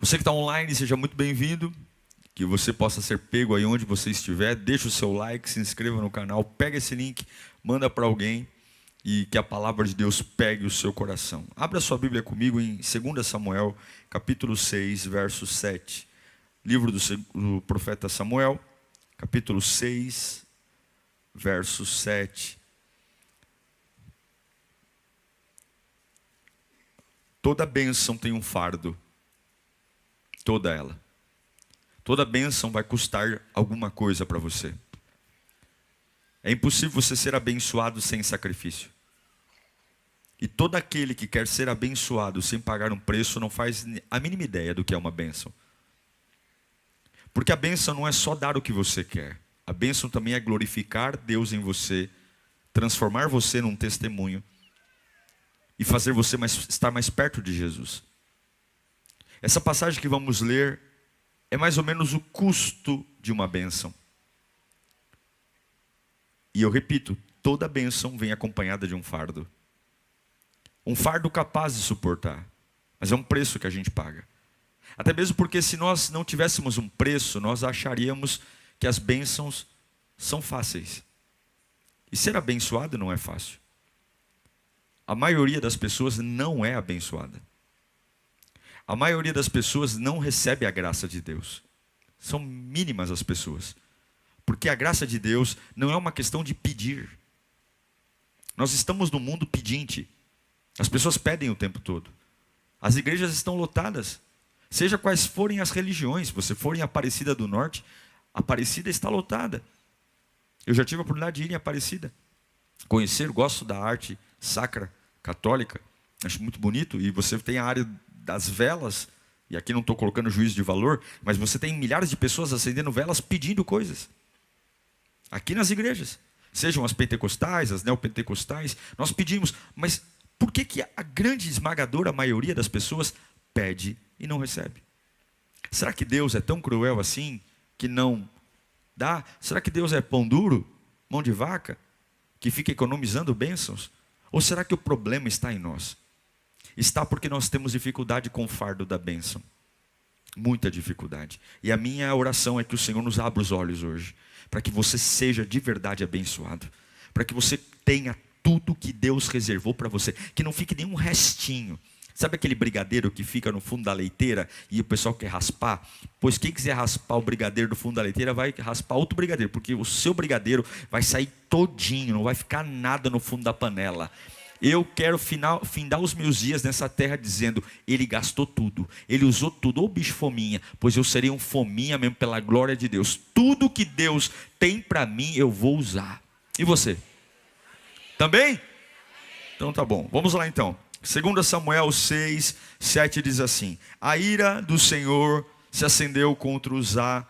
Você que está online, seja muito bem-vindo. Que você possa ser pego aí onde você estiver. Deixa o seu like, se inscreva no canal, pega esse link, manda para alguém e que a palavra de Deus pegue o seu coração. Abra sua Bíblia comigo em 2 Samuel, capítulo 6, verso 7. Livro do profeta Samuel, capítulo 6, verso 7. Toda bênção tem um fardo. Toda ela. Toda bênção vai custar alguma coisa para você. É impossível você ser abençoado sem sacrifício. E todo aquele que quer ser abençoado sem pagar um preço não faz a mínima ideia do que é uma bênção. Porque a bênção não é só dar o que você quer. A bênção também é glorificar Deus em você, transformar você num testemunho e fazer você estar mais perto de Jesus. Essa passagem que vamos ler é mais ou menos o custo de uma bênção. E eu repito, toda bênção vem acompanhada de um fardo. Um fardo capaz de suportar. Mas é um preço que a gente paga. Até mesmo porque se nós não tivéssemos um preço, nós acharíamos que as bênçãos são fáceis. E ser abençoado não é fácil. A maioria das pessoas não é abençoada. A maioria das pessoas não recebe a graça de Deus. São mínimas as pessoas. Porque a graça de Deus não é uma questão de pedir. Nós estamos no mundo pedinte. As pessoas pedem o tempo todo. As igrejas estão lotadas. Seja quais forem as religiões. Se você for em Aparecida do Norte, Aparecida está lotada. Eu já tive a oportunidade de ir em Aparecida. Conhecer, gosto da arte sacra católica. Acho muito bonito. E você tem a área das velas, e aqui não estou colocando juízo de valor, mas você tem milhares de pessoas acendendo velas pedindo coisas. Aqui nas igrejas, sejam as pentecostais, as neopentecostais, nós pedimos, mas por que a grande esmagadora maioria das pessoas pede e não recebe? Será que Deus é tão cruel assim, que não dá? Será que Deus é pão duro, mão de vaca, que fica economizando bênçãos? Ou será que o problema está em nós? Está porque nós temos dificuldade com o fardo da bênção. Muita dificuldade. E a minha oração é que o Senhor nos abra os olhos hoje. Para que você seja de verdade abençoado. Para que você tenha tudo que Deus reservou para você. Que não fique nenhum restinho. Sabe aquele brigadeiro que fica no fundo da leiteira e o pessoal quer raspar? Pois quem quiser raspar o brigadeiro do fundo da leiteira vai raspar outro brigadeiro. Porque o seu brigadeiro vai sair todinho. Não vai ficar nada no fundo da panela. Eu quero findar os meus dias nessa terra dizendo, ele gastou tudo, ele usou tudo, ô bicho fominha, pois eu serei um fominha mesmo pela glória de Deus. Tudo que Deus tem para mim eu vou usar. E você? Também? Então tá bom, vamos lá então. 2 Samuel 6, 7 diz assim: a ira do Senhor se acendeu contra Uzá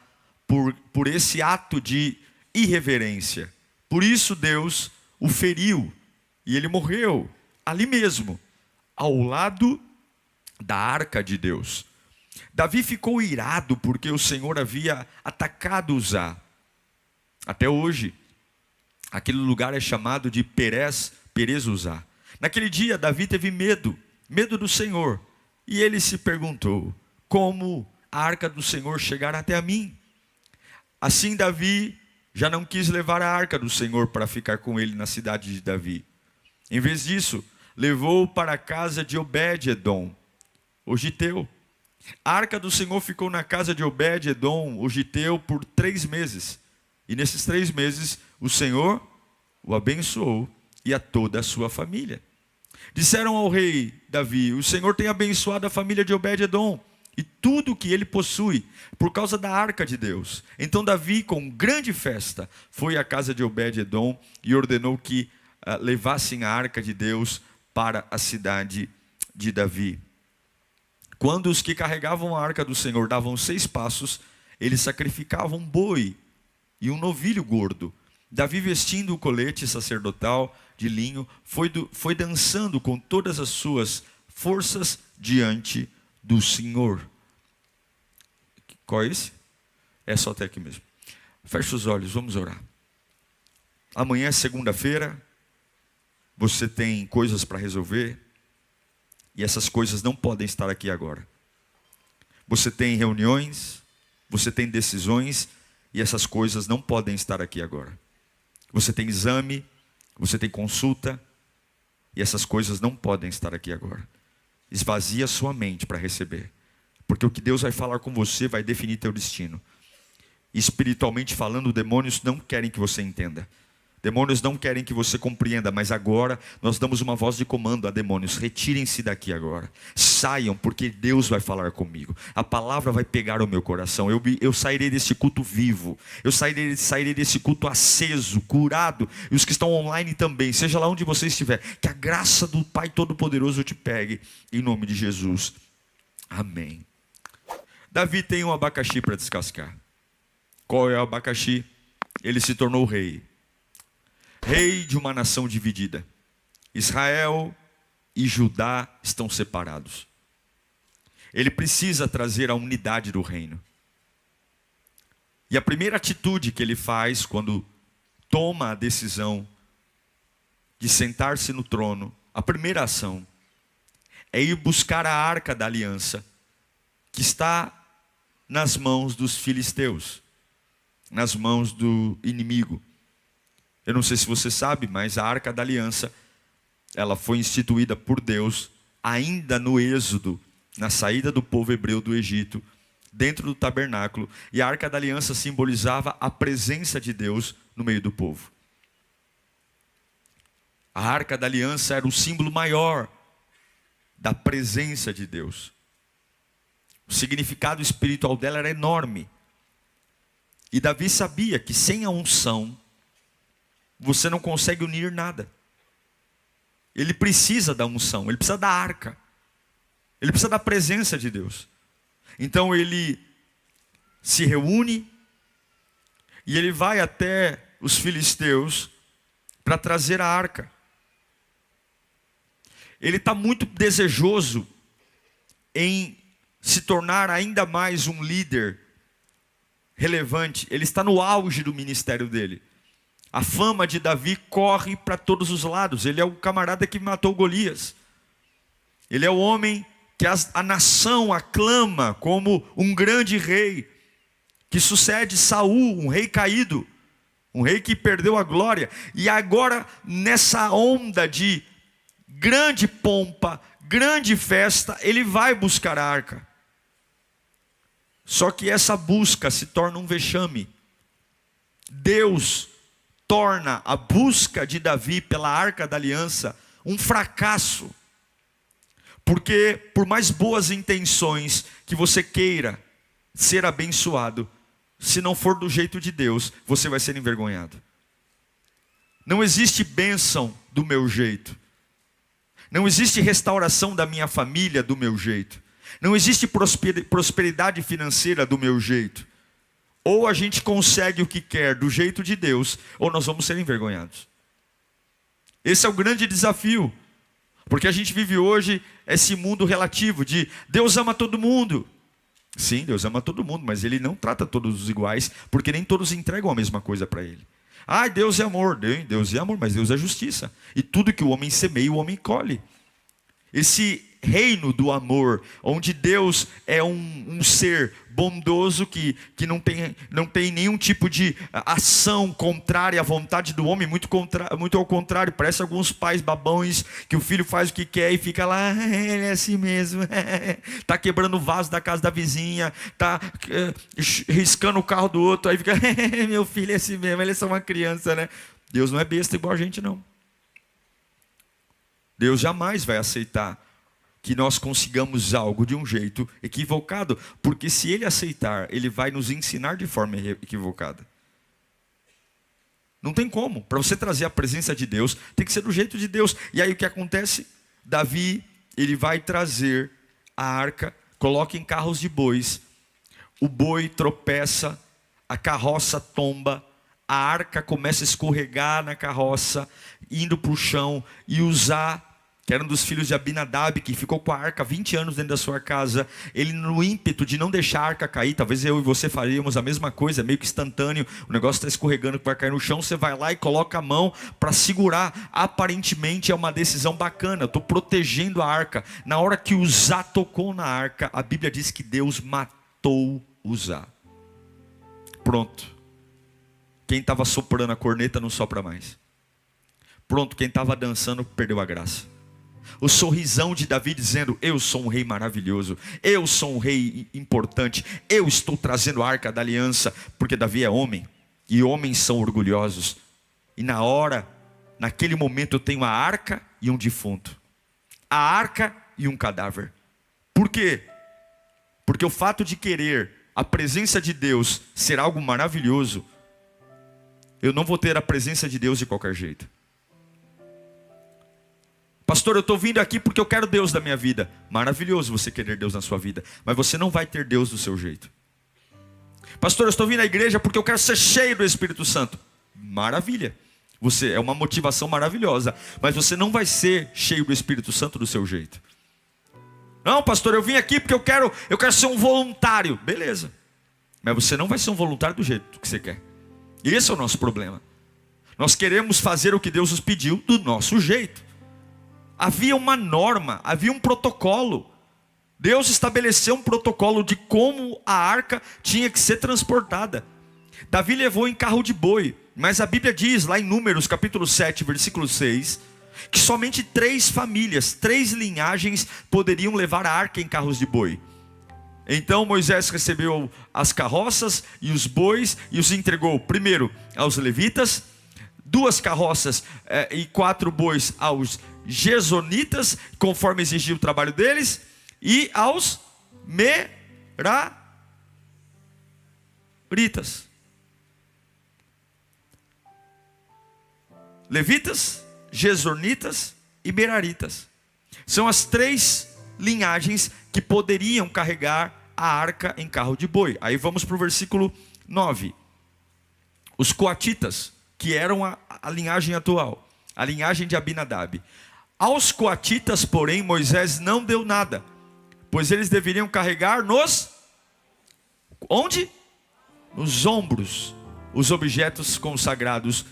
por esse ato de irreverência. Por isso Deus o feriu. E ele morreu ali mesmo, ao lado da arca de Deus. Davi ficou irado porque o Senhor havia atacado Uzá. Até hoje, aquele lugar é chamado de Perez Uzá. Naquele dia, Davi teve medo do Senhor. E ele se perguntou, como a arca do Senhor chegará até a mim? Assim Davi já não quis levar a arca do Senhor para ficar com ele na cidade de Davi. Em vez disso, levou para a casa de Obed-edom, o giteu. A arca do Senhor ficou na casa de Obed-edom, o giteu, por 3 meses. E nesses 3 meses, o Senhor o abençoou e a toda a sua família. Disseram ao rei Davi, o Senhor tem abençoado a família de Obed-edom e tudo o que ele possui, por causa da arca de Deus. Então Davi, com grande festa, foi à casa de Obed-edom e ordenou que levassem a arca de Deus para a cidade de Davi. Quando os que carregavam a arca do Senhor davam 6 passos, eles sacrificavam um boi e um novilho gordo. Davi, vestindo o colete sacerdotal de linho, foi dançando com todas as suas forças diante do Senhor. Qual é esse? É só até aqui mesmo. Feche os olhos, vamos orar. Amanhã é segunda-feira. Você tem coisas para resolver. E essas coisas não podem estar aqui agora. Você tem reuniões, você tem decisões, e essas coisas não podem estar aqui agora. Você tem exame, você tem consulta, e essas coisas não podem estar aqui agora. Esvazia sua mente para receber, porque o que Deus vai falar com você vai definir teu destino. Espiritualmente falando, demônios não querem que você entenda. Demônios não querem que você compreenda, mas agora nós damos uma voz de comando a demônios: retirem-se daqui agora, saiam, porque Deus vai falar comigo, a palavra vai pegar o meu coração, eu sairei desse culto vivo, eu sairei desse culto aceso, curado, e os que estão online também, seja lá onde você estiver, que a graça do Pai Todo-Poderoso te pegue, em nome de Jesus, amém. Davi tem um abacaxi para descascar. Qual é o abacaxi? Ele se tornou rei de uma nação dividida. Israel e Judá estão separados. Ele precisa trazer a unidade do reino. E a primeira atitude que ele faz quando toma a decisão de sentar-se no trono, a primeira ação é ir buscar a arca da aliança, que está nas mãos dos filisteus, nas mãos do inimigo. Eu não sei se você sabe, mas a Arca da Aliança, ela foi instituída por Deus ainda no Êxodo, na saída do povo hebreu do Egito, dentro do tabernáculo. E a Arca da Aliança simbolizava a presença de Deus no meio do povo. A Arca da Aliança era o símbolo maior da presença de Deus. O significado espiritual dela era enorme. E Davi sabia que sem a unção, você não consegue unir nada. Ele precisa da unção, ele precisa da arca, ele precisa da presença de Deus. Então ele se reúne e ele vai até os filisteus para trazer a arca. Ele está muito desejoso em se tornar ainda mais um líder relevante. Ele está no auge do ministério dele. A fama de Davi corre para todos os lados. Ele é o camarada que matou Golias. Ele é o homem que a nação aclama como um grande rei, que sucede Saul, um rei caído, um rei que perdeu a glória. E agora, nessa onda de grande pompa, grande festa, ele vai buscar a arca. Só que essa busca se torna um vexame. Deus torna a busca de Davi pela arca da aliança um fracasso. Porque por mais boas intenções que você queira ser abençoado, se não for do jeito de Deus, você vai ser envergonhado. Não existe bênção do meu jeito. Não existe restauração da minha família do meu jeito. Não existe prosperidade financeira do meu jeito. Ou a gente consegue o que quer do jeito de Deus, ou nós vamos ser envergonhados. Esse é o grande desafio. Porque a gente vive hoje esse mundo relativo de Deus ama todo mundo. Sim, Deus ama todo mundo, mas Ele não trata todos iguais, porque nem todos entregam a mesma coisa para Ele. Ah, Deus é amor. Deus é amor, mas Deus é justiça. E tudo que o homem semeia, o homem colhe. Esse reino do amor, onde Deus é um ser bondoso que não tem nenhum tipo de ação contrária à vontade do homem, muito ao contrário, parece alguns pais babões que o filho faz o que quer e fica lá, ele é assim mesmo, está quebrando o vaso da casa da vizinha, está riscando o carro do outro, aí fica, meu filho é assim mesmo, ele é só uma criança, né? Deus não é besta igual a gente, não. Deus jamais vai aceitar que nós consigamos algo de um jeito equivocado, porque se Ele aceitar, Ele vai nos ensinar de forma equivocada. Não tem como. Para você trazer a presença de Deus, tem que ser do jeito de Deus. E aí o que acontece? Davi, ele vai trazer a arca, coloca em carros de bois, o boi tropeça, a carroça tomba, a arca começa a escorregar na carroça, indo para o chão, e Uzá, que era um dos filhos de Abinadab, que ficou com a arca 20 anos dentro da sua casa, ele, no ímpeto de não deixar a arca cair, talvez eu e você faríamos a mesma coisa, meio que instantâneo, o negócio está escorregando que vai cair no chão, você vai lá e coloca a mão para segurar. Aparentemente é uma decisão bacana, eu estou protegendo a arca. Na hora que Uzá tocou na arca, a Bíblia diz que Deus matou Uzá. Pronto. Quem estava soprando a corneta não sopra mais. Pronto, quem estava dançando perdeu a graça. O sorrisão de Davi dizendo: eu sou um rei maravilhoso, eu sou um rei importante, eu estou trazendo a arca da aliança. Porque Davi é homem, e homens são orgulhosos. E naquele momento eu tenho a arca e um defunto, a arca e um cadáver. Por quê? Porque o fato de querer a presença de Deus ser algo maravilhoso, eu não vou ter a presença de Deus de qualquer jeito. Pastor, eu estou vindo aqui porque eu quero Deus da minha vida. Maravilhoso você querer Deus na sua vida, mas você não vai ter Deus do seu jeito. Pastor, eu estou vindo à igreja porque eu quero ser cheio do Espírito Santo. Maravilha, é uma motivação maravilhosa, mas você não vai ser cheio do Espírito Santo do seu jeito. Não, pastor, eu vim aqui porque eu quero ser um voluntário. Beleza, mas você não vai ser um voluntário do jeito que você quer. E esse é o nosso problema. Nós queremos fazer o que Deus nos pediu do nosso jeito. Havia uma norma, havia um protocolo. Deus estabeleceu um protocolo de como a arca tinha que ser transportada. Davi levou em carro de boi, mas a Bíblia diz lá em Números capítulo 7, versículo 6, que somente 3 famílias, 3 linhagens poderiam levar a arca em carros de boi. Então Moisés recebeu as carroças e os bois e os entregou primeiro aos levitas, 2 carroças e 4 bois aos Gersonitas, conforme exigia o trabalho deles, e aos Meraritas. Levitas, Gersonitas e Meraritas são as 3 linhagens que poderiam carregar a arca em carro de boi. Aí vamos para o versículo 9. Os coatitas, que eram a linhagem atual, a linhagem de Abinadab. Aos coatitas, porém, Moisés não deu nada, pois eles deveriam carregar onde? Nos ombros, os objetos consagrados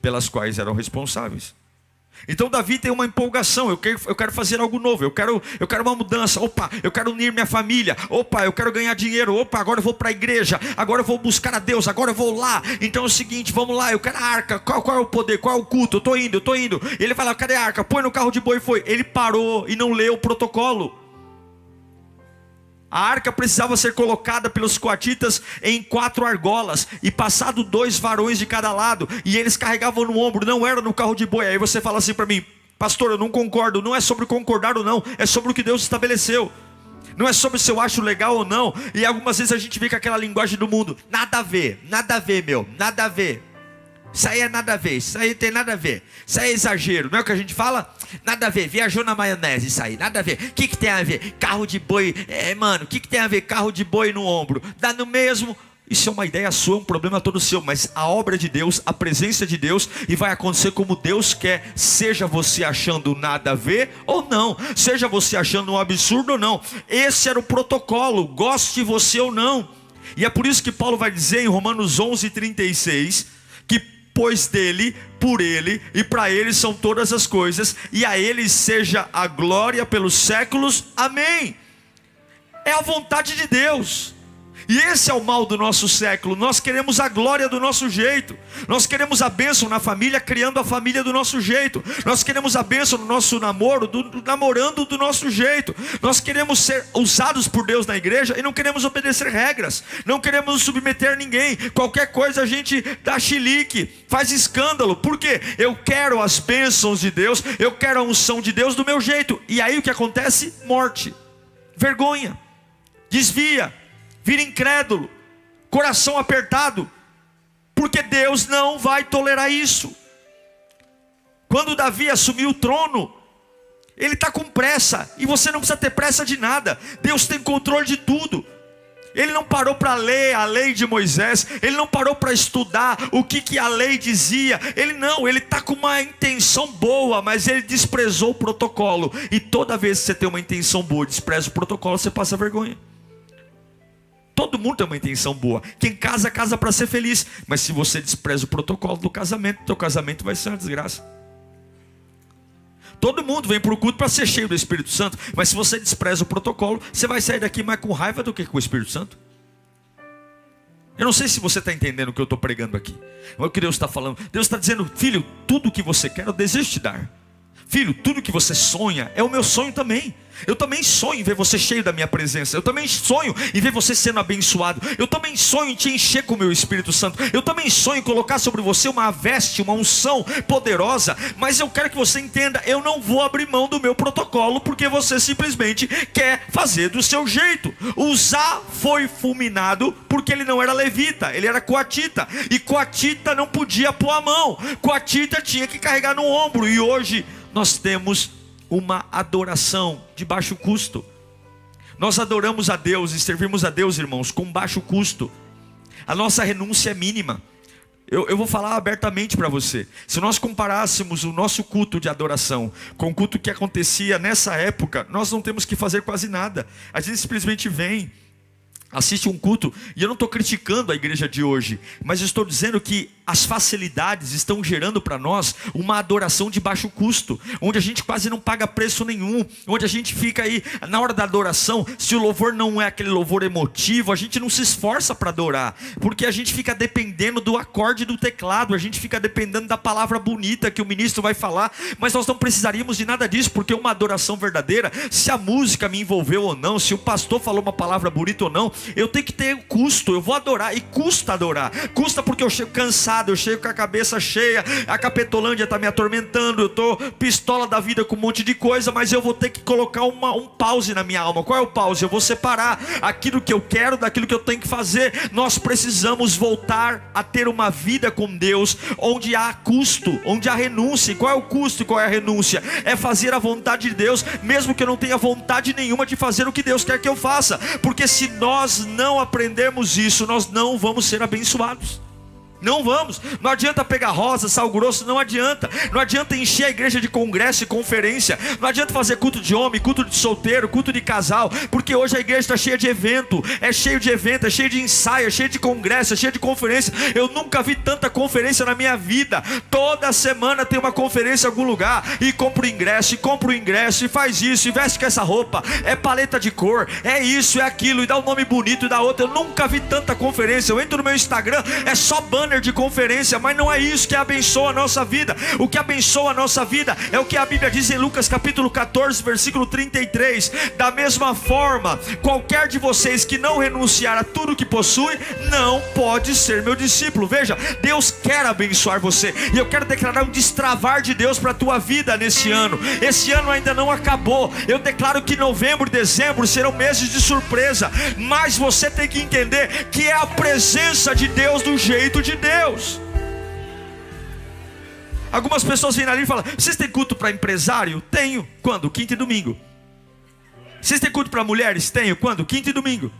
pelas quais eram responsáveis. Então Davi tem uma empolgação: eu quero fazer algo novo, eu quero uma mudança. Opa, eu quero unir minha família. Opa, eu quero ganhar dinheiro. Opa, agora eu vou para a igreja, agora eu vou buscar a Deus, agora eu vou lá. Então é o seguinte, vamos lá, eu quero a arca. Qual é o poder, qual é o culto? Eu estou indo. Ele vai lá, cadê a arca? Põe no carro de boi. Foi. Ele parou e não leu o protocolo. A arca precisava ser colocada pelos coatitas em 4 argolas, e passado 2 varões de cada lado, e eles carregavam no ombro, não era no carro de boi. Aí você fala assim para mim: pastor, eu não concordo. Não é sobre concordar ou não, é sobre o que Deus estabeleceu. Não é sobre se eu acho legal ou não. E algumas vezes a gente vê com aquela linguagem do mundo: nada a ver, meu, nada a ver. Isso aí é nada a ver, isso aí tem nada a ver, isso aí é exagero, não é o que a gente fala? Nada a ver, viajou na maionese, isso aí, nada a ver. O que tem a ver? Carro de boi, mano, o que tem a ver carro de boi no ombro? Dá no mesmo. Isso é uma ideia sua, um problema todo seu, mas a obra de Deus, a presença de Deus, e vai acontecer como Deus quer, seja você achando nada a ver ou não, seja você achando um absurdo ou não. Esse era o protocolo, goste você ou não. E é por isso que Paulo vai dizer em Romanos 11:36, que pois dele, por ele e para ele são todas as coisas, e a ele seja a glória pelos séculos, amém. É a vontade de Deus. E esse é o mal do nosso século. Nós queremos a glória do nosso jeito. Nós queremos a bênção na família, criando a família do nosso jeito. Nós queremos a bênção no nosso namoro, namorando do nosso jeito. Nós queremos ser usados por Deus na igreja e não queremos obedecer regras. Não queremos nos submeter a ninguém. Qualquer coisa a gente dá chilique, faz escândalo. Por quê? Eu quero as bênçãos de Deus, eu quero a unção de Deus do meu jeito. E aí o que acontece? Morte, vergonha, desvia, vira incrédulo, coração apertado, porque Deus não vai tolerar isso. Quando Davi assumiu o trono, ele está com pressa, e você não precisa ter pressa de nada. Deus tem controle de tudo. Ele não parou para ler a lei de Moisés. Ele não parou para estudar o que a lei dizia. Ele está com uma intenção boa, mas ele desprezou o protocolo. E toda vez que você tem uma intenção boa e despreza o protocolo, você passa vergonha. Todo mundo tem uma intenção boa. Quem casa, casa para ser feliz. Mas se você despreza o protocolo do casamento, teu casamento vai ser uma desgraça. Todo mundo vem para o culto para ser cheio do Espírito Santo. Mas se você despreza o protocolo, você vai sair daqui mais com raiva do que com o Espírito Santo. Eu não sei se você está entendendo o que eu estou pregando aqui. Mas o que Deus está falando? Deus está dizendo: filho, tudo o que você quer, eu desejo te dar. Filho, tudo que você sonha, é o meu sonho também. Eu também sonho em ver você cheio da minha presença. Eu também sonho em ver você sendo abençoado. Eu também sonho em te encher com o meu Espírito Santo. Eu também sonho em colocar sobre você uma veste, uma unção poderosa. Mas eu quero que você entenda: eu não vou abrir mão do meu protocolo, porque você simplesmente quer fazer do seu jeito. Uzá foi fulminado porque ele não era levita, ele era coatita. E coatita não podia pôr a mão. Coatita tinha que carregar no ombro. E hoje nós temos uma adoração de baixo custo. Nós adoramos a Deus e servimos a Deus, irmãos, com baixo custo. A nossa renúncia é mínima. Eu vou falar abertamente para você. Se nós comparássemos o nosso culto de adoração com o culto que acontecia nessa época, nós não temos que fazer quase nada. A gente simplesmente vem, assiste um culto. E eu não estou criticando a igreja de hoje, mas eu estou dizendo que as facilidades estão gerando para nós uma adoração de baixo custo, onde a gente quase não paga preço nenhum, onde a gente fica aí na hora da adoração. Se o louvor não é aquele louvor emotivo, a gente não se esforça para adorar, porque a gente fica dependendo do acorde do teclado, a gente fica dependendo da palavra bonita que o ministro vai falar. Mas nós não precisaríamos de nada disso, porque uma adoração verdadeira, se a música me envolveu ou não, se o pastor falou uma palavra bonita ou não, eu tenho que ter custo. Eu vou adorar, e custa adorar. Custa porque eu chego cansado, eu chego com a cabeça cheia, a Capetolândia está me atormentando, eu estou pistola da vida com um monte de coisa, mas eu vou ter que colocar um pause na minha alma. Qual é o pause? Eu vou separar aquilo que eu quero daquilo que eu tenho que fazer. Nós precisamos voltar a ter uma vida com Deus, onde há custo, onde há renúncia. E qual é o custo e qual é a renúncia? É fazer a vontade de Deus, mesmo que eu não tenha vontade nenhuma de fazer o que Deus quer que eu faça. Porque se nós não aprendermos isso, nós não vamos ser abençoados. Não vamos. Não adianta pegar rosa, sal grosso, não adianta. Não adianta encher a igreja de congresso e conferência. Não adianta fazer culto de homem, culto de solteiro, culto de casal, porque hoje a igreja está cheia de evento. É cheio de evento, é cheio de ensaio, é cheio de congresso, é cheio de conferência. Eu nunca vi tanta conferência na minha vida. Toda semana tem uma conferência em algum lugar. E compra o ingresso, e faz isso, e veste com essa roupa. É paleta de cor, é isso, é aquilo, e dá um nome bonito e dá outro. Eu nunca vi tanta conferência. Eu entro no meu Instagram, é só banner de conferência, mas não é isso que abençoa a nossa vida. O que abençoa a nossa vida é o que a Bíblia diz em Lucas capítulo 14, versículo 33. Da mesma forma, qualquer de vocês que não renunciar a tudo que possui, não pode ser meu discípulo. Veja, Deus quer abençoar você, e eu quero declarar um destravar de Deus para a tua vida nesse ano. Esse ano ainda não acabou. Eu declaro que novembro e dezembro serão meses de surpresa, mas você tem que entender que é a presença de Deus do jeito de Deus. Algumas pessoas vêm ali e falam: vocês têm culto para empresário? Tenho. Quando? Quinta e domingo. Vocês têm culto para mulheres? Tenho. Quando? Quinta e domingo.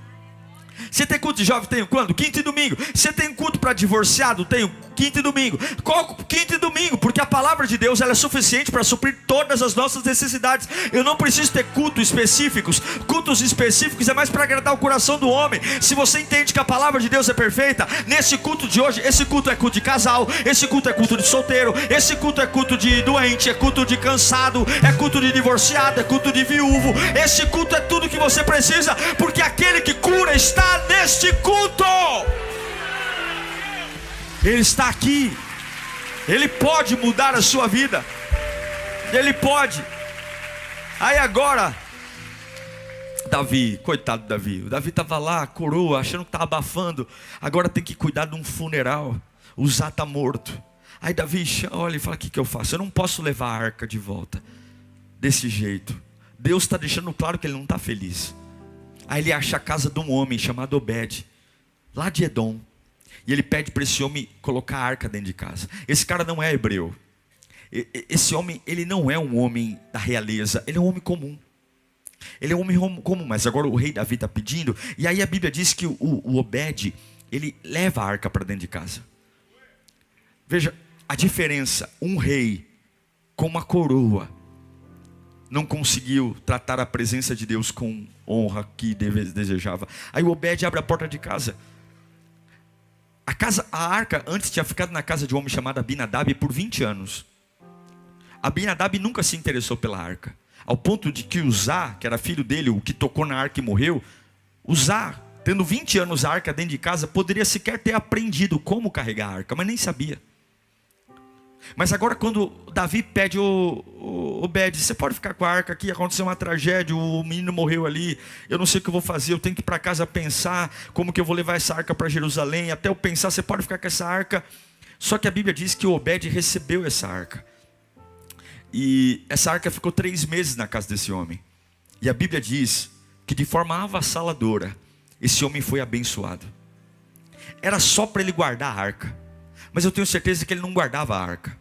Você tem culto de jovem? Tenho. Quando? Quinta e domingo. Você tem culto para divorciado? Tenho. Quinta e domingo. Qual? Quinta e domingo. Porque a palavra de Deus, ela é suficiente para suprir todas as nossas necessidades. Eu não preciso ter cultos específicos. Cultos específicos é mais para agradar o coração do homem. Se você entende que a palavra de Deus é perfeita, nesse culto de hoje, esse culto é culto de casal, esse culto é culto de solteiro, esse culto é culto de doente, é culto de cansado, é culto de divorciado, é culto de viúvo. Esse culto é tudo que você precisa, porque aquele que cura está neste culto. Ele está aqui. Ele pode mudar a sua vida. Ele pode. Aí agora, Davi, coitado do Davi. O Davi estava lá, coroa, achando que estava abafando. Agora tem que cuidar de um funeral. Uzá está morto. Aí Davi olha e fala: o que eu faço? Eu não posso levar a arca de volta desse jeito. Deus está deixando claro que ele não está feliz. Aí ele acha a casa de um homem chamado Obed, lá de Edom. E ele pede para esse homem colocar a arca dentro de casa. Esse cara não é hebreu. Esse homem, ele não é um homem da realeza. Ele é um homem comum. Ele é um homem comum, mas agora o rei Davi está pedindo. E aí a Bíblia diz que o Obed, ele leva a arca para dentro de casa. Veja a diferença. Um rei com uma coroa não conseguiu tratar a presença de Deus com honra que desejava. Aí o Obed abre a porta de casa. A arca antes tinha ficado na casa de um homem chamado Abinadab por 20 anos. Abinadab nunca se interessou pela arca, ao ponto de que Uzá, que era filho dele, o que tocou na arca e morreu, Uzá, tendo 20 anos a arca dentro de casa, poderia sequer ter aprendido como carregar a arca, mas nem sabia. Mas agora quando Davi pede o Obed, você pode ficar com a arca aqui, aconteceu uma tragédia, o menino morreu ali, eu não sei o que eu vou fazer, eu tenho que ir para casa pensar como que eu vou levar essa arca para Jerusalém. Até eu pensar, você pode ficar com essa arca. Só que a Bíblia diz que o Obed recebeu essa arca, e essa arca ficou 3 meses na casa desse homem. E a Bíblia diz que de forma avassaladora esse homem foi abençoado. Era só para ele guardar a arca, mas eu tenho certeza que ele não guardava a arca.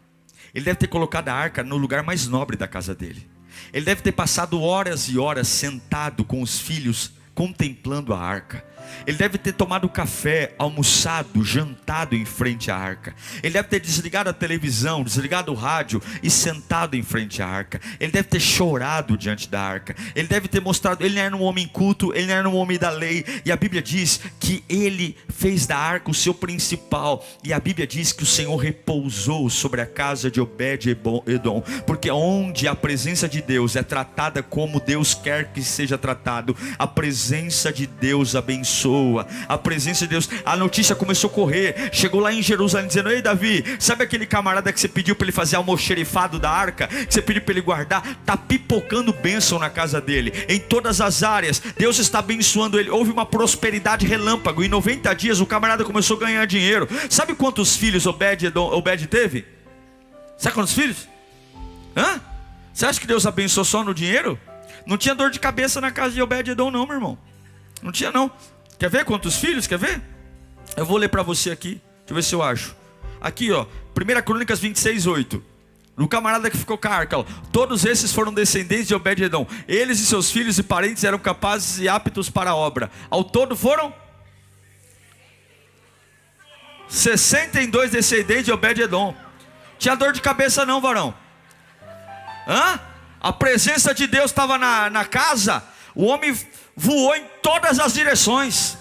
Ele deve ter colocado a arca no lugar mais nobre da casa dele. Ele deve ter passado horas e horas sentado com os filhos, contemplando a arca. Ele deve ter tomado café, almoçado, jantado em frente à arca. Ele deve ter desligado a televisão, desligado o rádio e sentado em frente à arca. Ele deve ter chorado diante da arca. Ele deve ter mostrado, ele não era um homem culto, ele não era um homem da lei. E a Bíblia diz que ele fez da arca o seu principal. E a Bíblia diz que o Senhor repousou sobre a casa de Obed-edom, porque onde a presença de Deus é tratada como Deus quer que seja tratado, a presença de Deus abençoa. A presença de Deus. A notícia começou a correr, chegou lá em Jerusalém dizendo: ei Davi, sabe aquele camarada que você pediu para ele fazer almoxerifado da arca, que você pediu para ele guardar? Está pipocando bênção na casa dele, em todas as áreas. Deus está abençoando ele. Houve uma prosperidade relâmpago. Em 90 dias o camarada começou a ganhar dinheiro. Sabe quantos filhos Obed teve? Sabe quantos filhos? Você acha que Deus abençoou só no dinheiro? Não tinha dor de cabeça na casa de Obed-edom não, meu irmão. Não tinha não. Quer ver quantos filhos? Quer ver? Eu vou ler para você aqui. Deixa eu ver se eu acho. Aqui, ó, 1 Crônicas 26:8. O camarada que ficou com a arca, ó. Todos esses foram descendentes de Obed-edom. Eles e seus filhos e parentes eram capazes e aptos para a obra. Ao todo foram 62 descendentes de Obed-edom. Tinha dor de cabeça não, varão? A presença de Deus estava na casa. O homem voou em todas as direções,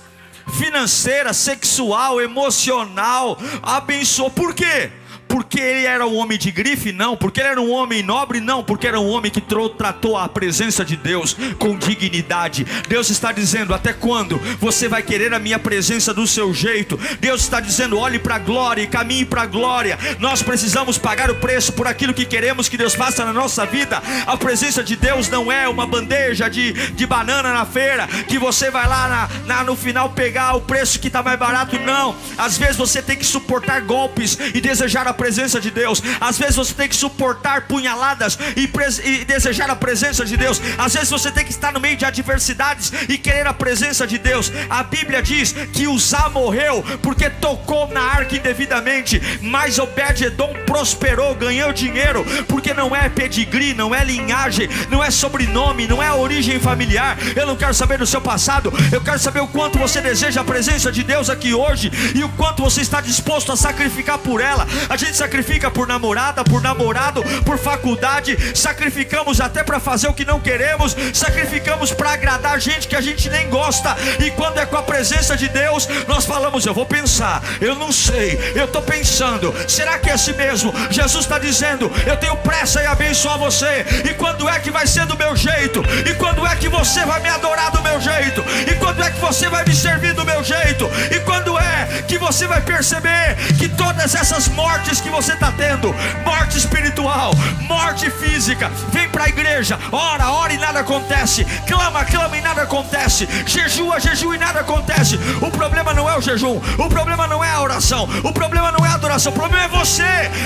financeira, sexual, emocional, abençoou. Por quê? Porque ele era um homem de grife? Não. Porque ele era um homem nobre? Não. Porque era um homem que tratou a presença de Deus com dignidade. Deus está dizendo: até quando você vai querer a minha presença do seu jeito? Deus está dizendo: olhe para a glória e caminhe para a glória. Nós precisamos pagar o preço por aquilo que queremos que Deus faça na nossa vida. A presença de Deus não é uma bandeja de banana na feira, que você vai lá no final pegar o preço que está mais barato. Não. Às vezes você tem que suportar golpes e desejar a presença de Deus. Às vezes você tem que suportar punhaladas e desejar a presença de Deus. Às vezes você tem que estar no meio de adversidades e querer a presença de Deus. A Bíblia diz que Uzá morreu porque tocou na arca indevidamente, mas Obed-edom prosperou, ganhou dinheiro, porque não é pedigree, não é linhagem, não é sobrenome, não é origem familiar. Eu não quero saber do seu passado, eu quero saber o quanto você deseja a presença de Deus aqui hoje e o quanto você está disposto a sacrificar por ela. A gente sacrifica por namorada, por namorado, por faculdade, sacrificamos até para fazer o que não queremos, sacrificamos para agradar gente que a gente nem gosta. E quando é com a presença de Deus, nós falamos: eu vou pensar, eu não sei, eu estou pensando, será que é assim mesmo? Jesus está dizendo: eu tenho pressa em abençoar você. E quando é que vai ser do meu jeito? E quando é que você vai me adorar do meu jeito? E quando é que você vai me servir do meu jeito? E quando é que você vai perceber que todas essas mortes que você está tendo, morte espiritual, morte física, vem para a igreja, ora e nada acontece, clama e nada acontece, jejua e nada acontece. O problema não é o jejum, o problema não é a oração, o problema não é a adoração, o problema é você,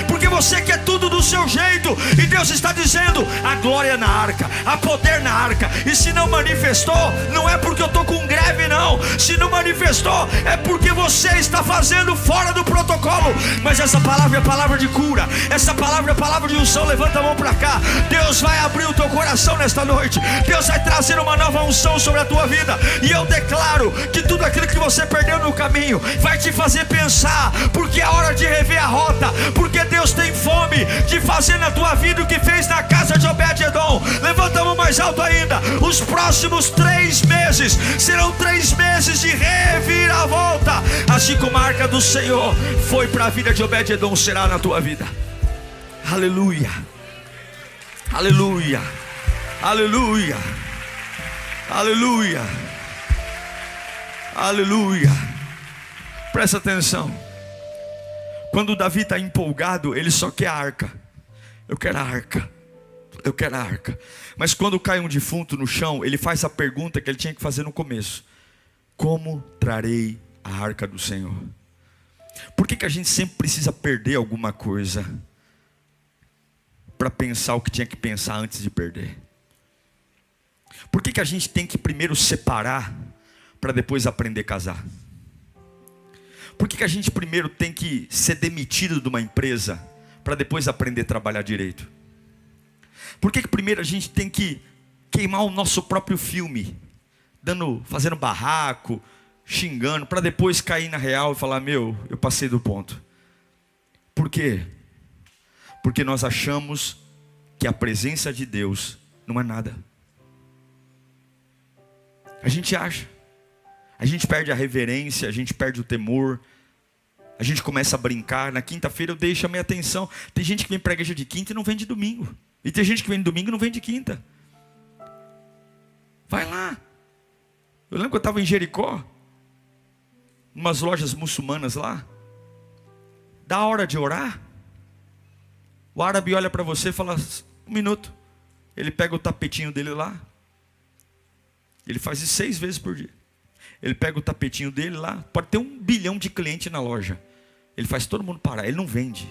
porque você quer tudo do seu jeito. E Deus está dizendo: a glória na arca, a poder na arca. E se não manifestou, não é porque eu estou com greve não. Se não manifestou, é porque você está fazendo fora do protocolo. Mas essa palavra é palavra de cura, essa palavra é palavra de unção. Levanta a mão para cá. Deus vai abrir o teu coração nesta noite. Deus vai trazer uma nova unção sobre a tua vida. E eu declaro que tudo aquilo que você perdeu no caminho vai te fazer pensar, porque é hora de rever a rota, porque Deus tem fome de fazer na tua vida o que fez na casa de Obed-edom. Levanta a mão mais alto ainda. Os próximos 3 meses serão 3 meses de reviravolta. Assim como a arca do Senhor foi para a vida de Obed-edom, será na tua vida. Aleluia, aleluia, aleluia, aleluia, aleluia. Presta atenção. Quando Davi está empolgado, ele só quer a arca. Eu quero a arca, eu quero a arca. Mas quando cai um defunto no chão, ele faz a pergunta que ele tinha que fazer no começo: como trarei a arca do Senhor? Por que a gente sempre precisa perder alguma coisa para pensar o que tinha que pensar antes de perder? Por que a gente tem que primeiro separar para depois aprender a casar? Por que a gente primeiro tem que ser demitido de uma empresa para depois aprender a trabalhar direito? Por que primeiro a gente tem que queimar o nosso próprio filme, fazendo barraco, xingando, para depois cair na real e falar: meu, eu passei do ponto? Por quê? Porque nós achamos que a presença de Deus não é nada. A gente acha. A gente perde a reverência, a gente perde o temor. A gente começa a brincar. Na quinta-feira eu deixo a minha atenção. Tem gente que vem para a igreja de quinta e não vem de domingo. E tem gente que vem de domingo e não vem de quinta. Vai lá. Eu lembro que eu estava em Jericó, umas lojas muçulmanas lá. Da hora de orar, o árabe olha para você e fala: 1 minuto. Ele pega o tapetinho dele lá. Ele faz isso 6 vezes por dia. Ele pega o tapetinho dele lá. Pode ter 1 bilhão de clientes na loja. Ele faz todo mundo parar. Ele não vende.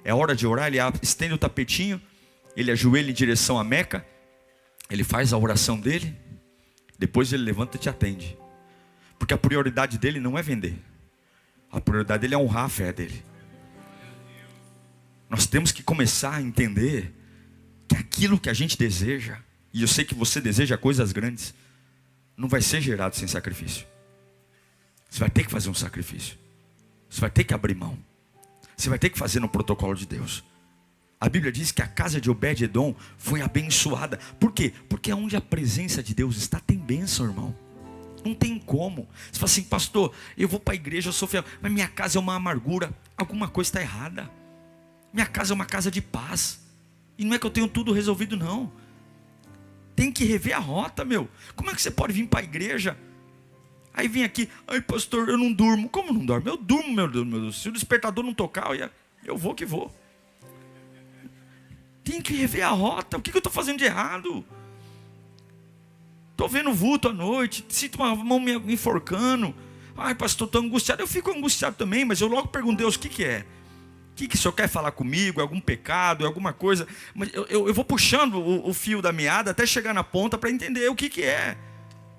É hora de orar. Ele estende o tapetinho. Ele ajoelha em direção à Meca. Ele faz a oração dele. Depois ele levanta e te atende. Porque a prioridade dele não é vender. A prioridade dele é honrar a fé dele. Nós temos que começar a entender que aquilo que a gente deseja, e eu sei que você deseja coisas grandes, não vai ser gerado sem sacrifício. Você vai ter que fazer um sacrifício. Você vai ter que abrir mão. Você vai ter que fazer no protocolo de Deus. A Bíblia diz que a casa de Obed-edom foi abençoada. Por quê? Porque onde a presença de Deus está, tem bênção, irmão. Não tem como. Você fala assim: pastor, eu vou para a igreja, eu sou fiel, mas minha casa é uma amargura. Alguma coisa está errada. Minha casa é uma casa de paz. E não é que eu tenho tudo resolvido, não. Tem que rever a rota, meu. Como é que você pode vir para a igreja? Aí vem aqui: ai pastor, eu não durmo. Como não dorme? Eu durmo, meu Deus. Se o despertador não tocar, eu vou que vou. Tem que rever a rota. O que eu estou fazendo de errado? Estou vendo vulto à noite, sinto uma mão me enforcando. Ai pastor, estou angustiado. Eu fico angustiado também, mas eu logo pergunto: Deus, o que é? O que o Senhor quer falar comigo? É algum pecado? É alguma coisa? Mas eu vou puxando o fio da meada até chegar na ponta para entender o que é.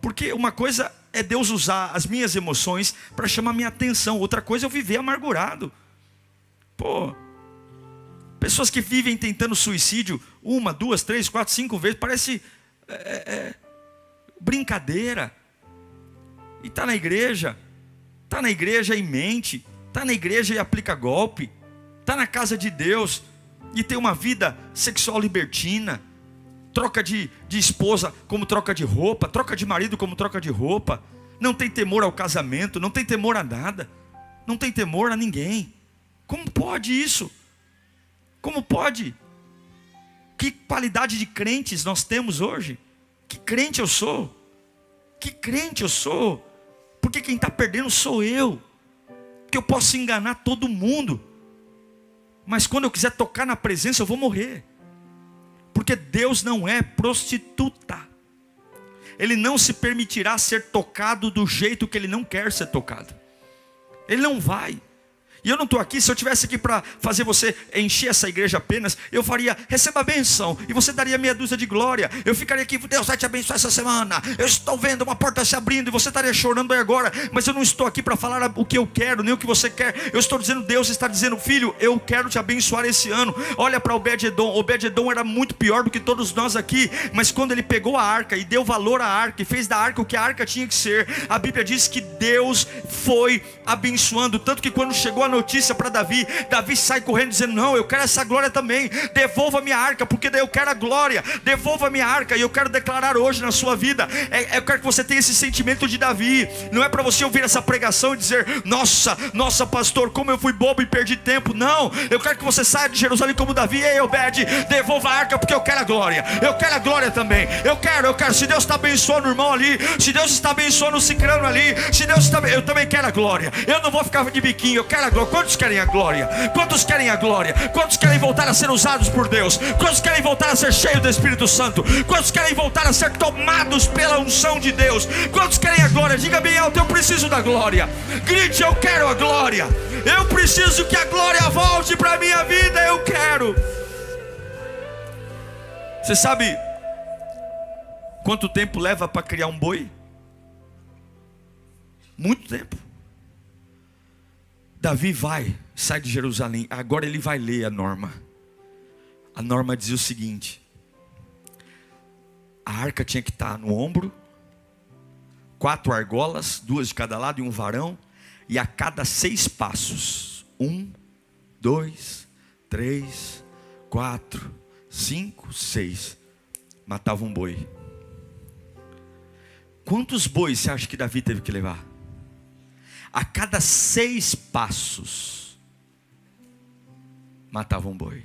Porque uma coisa é Deus usar as minhas emoções para chamar minha atenção. Outra coisa é eu viver amargurado. Pessoas que vivem tentando suicídio 1, 2, 3, 4, 5 vezes. Parece brincadeira. E está na igreja. Está na igreja e mente. Está na igreja e aplica golpe. Está na casa de Deus e tem uma vida sexual libertina. Troca de esposa como troca de roupa. Troca de marido como troca de roupa. Não tem temor ao casamento. Não tem temor a nada. Não tem temor a ninguém. Como pode isso? Como pode? Que qualidade de crentes nós temos hoje? Que crente eu sou? Que crente eu sou? Porque quem está perdendo sou eu. Que eu posso enganar todo mundo, mas quando eu quiser tocar na presença eu vou morrer. Porque Deus não é prostituta. Ele não se permitirá ser tocado do jeito que Ele não quer ser tocado. Ele não vai. E eu não estou aqui, se eu estivesse aqui para fazer você encher essa igreja apenas, eu faria, receba a bênção, e você daria meia dúzia de glória. Eu ficaria aqui, Deus vai te abençoar essa semana, eu estou vendo uma porta se abrindo, e você estaria chorando aí agora. Mas eu não estou aqui para falar o que eu quero, nem o que você quer. Eu estou dizendo, Deus está dizendo, filho, eu quero te abençoar esse ano. Olha para Obed-edom. Obed-edom era muito pior do que todos nós aqui, mas quando ele pegou a arca e deu valor à arca, e fez da arca o que a arca tinha que ser, a Bíblia diz que Deus foi abençoando, tanto que quando chegou a notícia para Davi, Davi sai correndo dizendo, não, eu quero essa glória também, devolva minha arca, porque daí eu quero a glória, devolva minha arca. E eu quero declarar hoje na sua vida, eu quero que você tenha esse sentimento de Davi. Não é para você ouvir essa pregação e dizer, nossa pastor, como eu fui bobo e perdi tempo. Não, eu quero que você saia de Jerusalém como Davi. Ei, Obed, devolva a arca, porque eu quero a glória, eu quero a glória também, eu quero, se Deus está abençoando o irmão ali, se Deus está abençoando o cicrano ali, se Deus está, eu também quero a glória, eu não vou ficar de biquinho, eu quero a glória. Quantos querem a glória? Quantos querem a glória? Quantos querem voltar a ser usados por Deus? Quantos querem voltar a ser cheios do Espírito Santo? Quantos querem voltar a ser tomados pela unção de Deus? Quantos querem a glória? Diga bem alto, eu preciso da glória. Grite, eu quero a glória. Eu preciso que a glória volte para a minha vida, eu quero. Você sabe quanto tempo leva para criar um boi? Muito tempo. Davi sai de Jerusalém. Agora ele vai ler a norma. A norma dizia o seguinte: a arca tinha que estar no ombro, 4 argolas, 2 de cada lado e um varão, e a cada 6 passos, 1, 2, 3, 4, 5, 6, matava um boi. Quantos bois você acha que Davi teve que levar? A cada 6 passos matava um boi.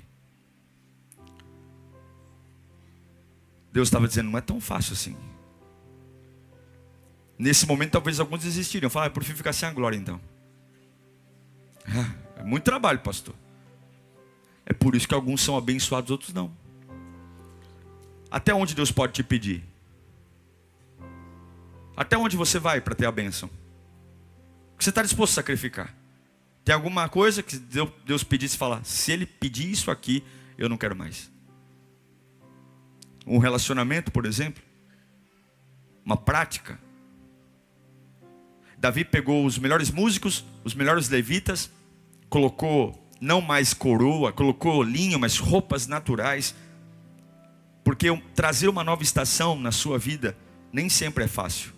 Deus estava dizendo, não é tão fácil assim. Nesse momento talvez alguns desistiriam, falaram, eu prefiro ficar sem a glória então. É muito trabalho, pastor. É por isso que alguns são abençoados, outros não. Até onde Deus pode te pedir? Até onde você vai para ter a bênção? O que você está disposto a sacrificar? Tem alguma coisa que Deus pedisse e falar, se Ele pedir isso aqui, eu não quero mais. Um relacionamento, por exemplo. Uma prática. Davi pegou os melhores músicos, os melhores levitas, colocou não mais coroa, colocou linho, mas roupas naturais. Porque trazer uma nova estação na sua vida nem sempre é fácil.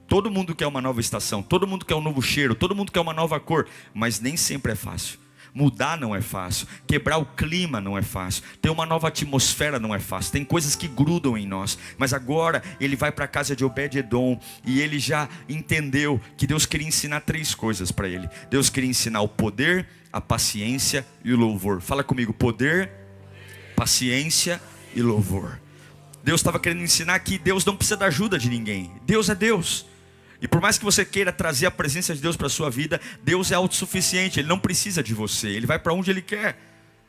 Todo mundo quer uma nova estação, todo mundo quer um novo cheiro, todo mundo quer uma nova cor, mas nem sempre é fácil. Mudar não é fácil, quebrar o clima não é fácil, ter uma nova atmosfera não é fácil. Tem coisas que grudam em nós. Mas agora ele vai para a casa de Obed-edom e ele já entendeu que Deus queria ensinar 3 coisas para ele. Deus queria ensinar o poder, a paciência e o louvor. Fala comigo, poder, paciência e louvor. Deus estava querendo ensinar que Deus não precisa da ajuda de ninguém. Deus é Deus. E por mais que você queira trazer a presença de Deus para a sua vida, Deus é autossuficiente, Ele não precisa de você, Ele vai para onde Ele quer.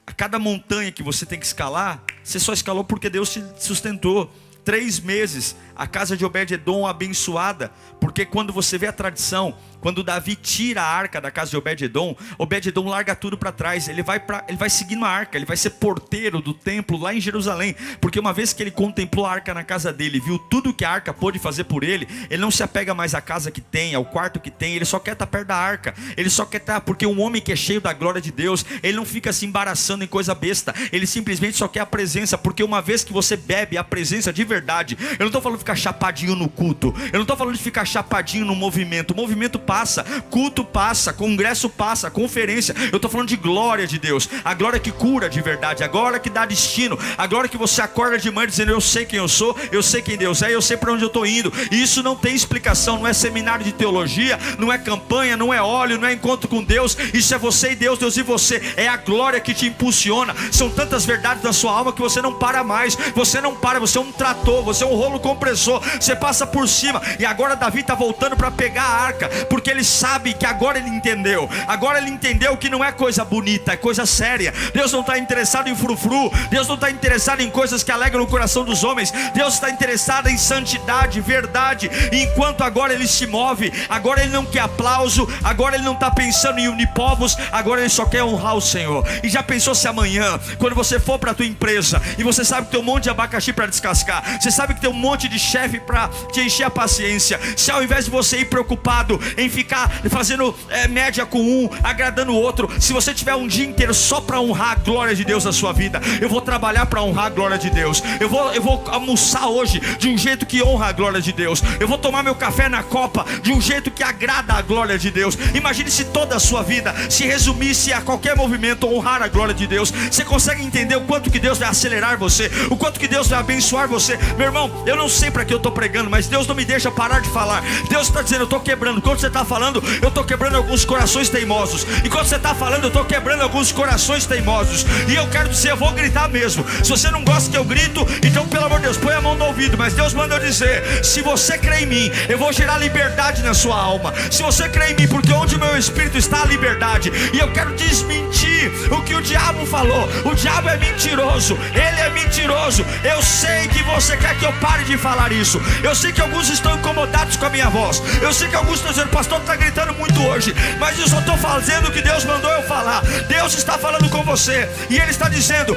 A cada montanha que você tem que escalar, você só escalou porque Deus te sustentou. 3 meses, a casa de Obed-edom abençoada, porque quando você vê a tradição, quando Davi tira a arca da casa de Obed-edom, Obed-edom larga tudo para trás, ele vai seguindo a arca, ele vai ser porteiro do templo lá em Jerusalém, porque uma vez que ele contemplou a arca na casa dele, viu tudo que a arca pôde fazer por ele, ele não se apega mais à casa que tem, ao quarto que tem, ele só quer estar perto da arca, ele só quer estar, porque um homem que é cheio da glória de Deus, ele não fica se embaraçando em coisa besta, ele simplesmente só quer a presença, porque uma vez que você bebe a presença de verdade, eu não estou falando de ficar chapadinho no culto, eu não estou falando de ficar chapadinho no movimento, o movimento passa, culto passa, congresso passa, conferência, eu estou falando de glória de Deus, a glória que cura de verdade, a glória que dá destino, a glória que você acorda de manhã dizendo, eu sei quem eu sou, eu sei quem Deus é, eu sei para onde eu estou indo, e isso não tem explicação, não é seminário de teologia, não é campanha, não é óleo, não é encontro com Deus, isso é você e Deus, Deus e você, é a glória que te impulsiona, são tantas verdades na sua alma que você não para mais, você não para, você é um trator trator, você é um rolo compressor, você passa por cima. E agora Davi está voltando para pegar a arca, porque ele sabe que agora ele entendeu. Agora ele entendeu que não é coisa bonita, é coisa séria. Deus não está interessado em frufru, Deus não está interessado em coisas que alegram o coração dos homens. Deus está interessado em santidade, verdade. E enquanto agora ele se move, agora ele não quer aplauso, agora ele não está pensando em unir povos, agora ele só quer honrar o Senhor. E já pensou se amanhã, quando você for para a tua empresa e você sabe que tem um monte de abacaxi para descascar, você sabe que tem um monte de chefe para te encher a paciência, se ao invés de você ir preocupado em ficar fazendo média com um, agradando o outro, se você tiver um dia inteiro só para honrar a glória de Deus na sua vida, eu vou trabalhar para honrar a glória de Deus, eu vou almoçar hoje de um jeito que honra a glória de Deus, eu vou tomar meu café na copa de um jeito que agrada a glória de Deus. Imagine se toda a sua vida se resumisse a qualquer movimento honrar a glória de Deus. Você consegue entender o quanto que Deus vai acelerar você, o quanto que Deus vai abençoar você? Meu irmão, eu não sei para que eu estou pregando, mas Deus não me deixa parar de falar. Deus está dizendo, eu estou quebrando. Quando você está falando, eu estou quebrando alguns corações teimosos. E quando você está falando, eu estou quebrando alguns corações teimosos. E eu quero dizer, eu vou gritar mesmo. Se você não gosta que eu grito, então pelo amor de Deus, põe a mão no ouvido. Mas Deus manda eu dizer, se você crê em mim, eu vou gerar liberdade na sua alma. Se você crê em mim, porque onde o meu espírito está a liberdade. E eu quero desmentir o que o diabo falou. O diabo é mentiroso, ele é mentiroso. Eu sei que você quer que eu pare de falar isso. Eu sei que alguns estão incomodados com a minha voz. Eu sei que alguns estão dizendo, pastor, está gritando muito hoje. Mas eu só estou fazendo o que Deus mandou eu falar. Deus está falando com você e Ele está dizendo,